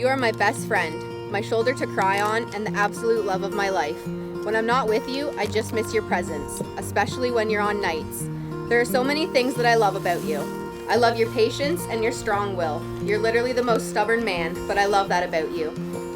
You are my best friend, my shoulder to cry on, and the absolute love of my life. When I'm not with you, I just miss your presence, especially when you're on nights. There are so many things that I love about you. I love your patience and your strong will. You're literally the most stubborn man, but I love that about you.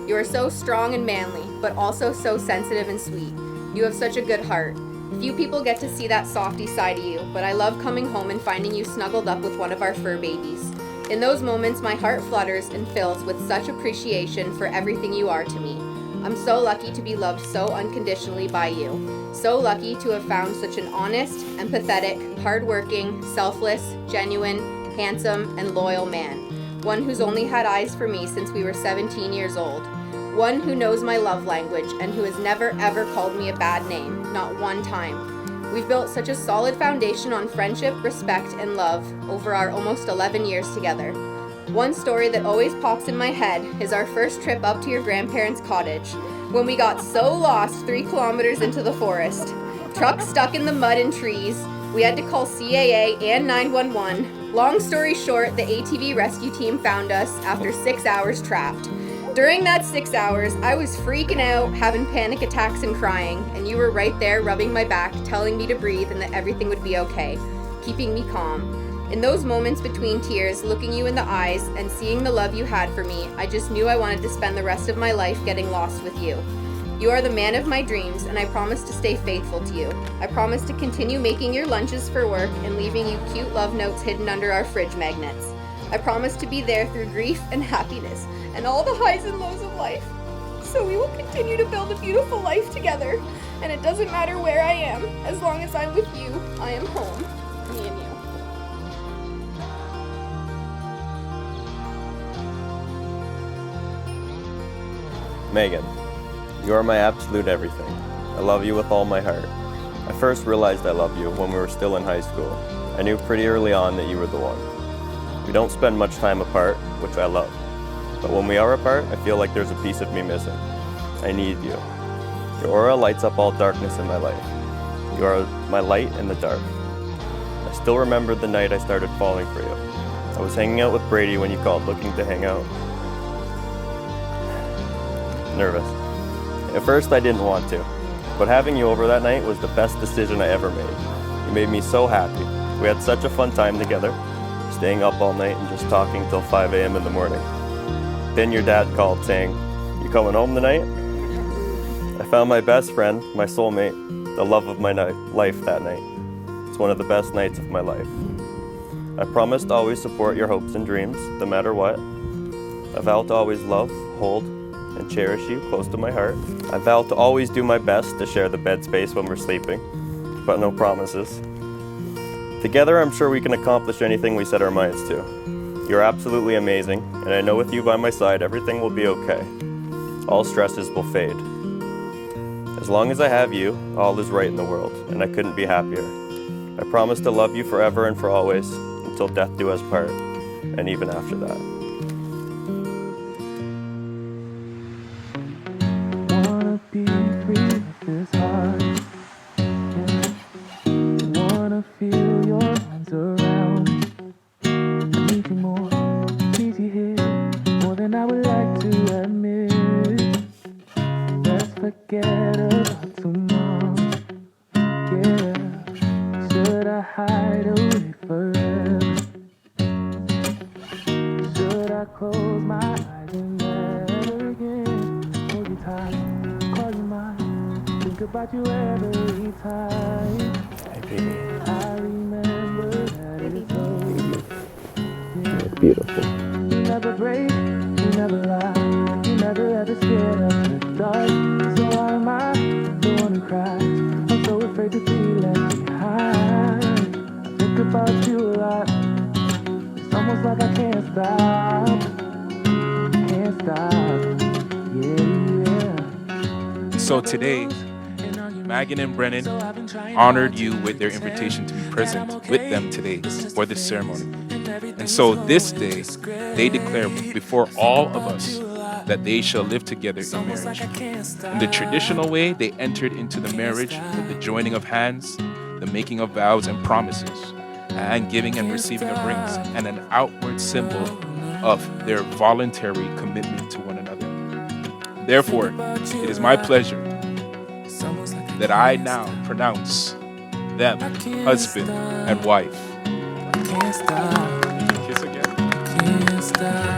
You are so strong and manly, but also so sensitive and sweet. You have such a good heart. Few people get to see that softy side of you, but I love coming home and finding you snuggled up with one of our fur babies. In those moments, my heart flutters and fills with such appreciation for everything you are to me. I'm so lucky to be loved so unconditionally by you. So lucky to have found such an honest, empathetic, hardworking, selfless, genuine, handsome, and loyal man. One who's only had eyes for me since we were 17 years old. One who knows my love language and who has never ever called me a bad name, not one time. We've built such a solid foundation on friendship, respect, and love over our almost 11 years together. One story that always pops in my head is our first trip up to your grandparents' cottage, when we got so lost 3 kilometers into the forest. Truck stuck in the mud and trees, we had to call CAA and 911. Long story short, the ATV rescue team found us after 6 hours trapped. During that 6 hours, I was freaking out, having panic attacks and crying, and you were right there rubbing my back, telling me to breathe and that everything would be okay, keeping me calm. In those moments between tears, looking you in the eyes and seeing the love you had for me, I just knew I wanted to spend the rest of my life getting lost with you. You are the man of my dreams, and I promise to stay faithful to you. I promise to continue making your lunches for work and leaving you cute love notes hidden under our fridge magnets. I promise to be there through grief and happiness and all the highs and lows of life. So we will continue to build a beautiful life together, and it doesn't matter where I am, as long as I'm with you, I am home. Me and you. Megan, you are my absolute everything. I love you with all my heart. I first realized I love you when we were still in high school. I knew pretty early on that you were the one. We don't spend much time apart, which I love. But when we are apart, I feel like there's a piece of me missing. I need you. Your aura lights up all darkness in my life. You are my light in the dark. I still remember the night I started falling for you. I was hanging out with Brady when you called looking to hang out. Nervous. At first I didn't want to, but having you over that night was the best decision I ever made. You made me so happy. We had such a fun time together, staying up all night and just talking till 5 a.m. in the morning. Then your dad called saying, "You coming home tonight?" I found my best friend, my soulmate, the love of my life that night. It's one of the best nights of my life. I promise to always support your hopes and dreams, no matter what. I vow to always love, hold, and cherish you close to my heart. I vow to always do my best to share the bed space when we're sleeping, but no promises. Together, I'm sure we can accomplish anything we set our minds to. You're absolutely amazing, and I know with you by my side, everything will be okay. All stresses will fade. As long as I have you, all is right in the world, and I couldn't be happier. I promise to love you forever and for always, until death do us part, and even after that. Wanna be free of this heart. Wanna feel your arms around. I need you more, need you here, more than I would like to admit. Let's forget about tomorrow. Yeah, should I hide away forever? Should I close my eyes and never again hold you tight, call you mine, think about you every time? Hey, baby. I remember that it's over. You're beautiful. You never break, you never lie, you never ever scared of the dark. So why am I the one who cries? I'm so afraid to be left behind. I think about you a lot. It's almost like I can't stop. Can't stop. Yeah. So today, Megan and Brennan honored you with their invitation to be present with them today for this ceremony. And so this day, they declare before all of us that they shall live together in marriage. In the traditional way, they entered into the marriage with the joining of hands, the making of vows and promises, and giving and receiving of rings, and an outward symbol of their voluntary commitment to one another. Therefore, it is my pleasure that I now pronounce them husband and wife. Can't stop, Kiss again. can't stop.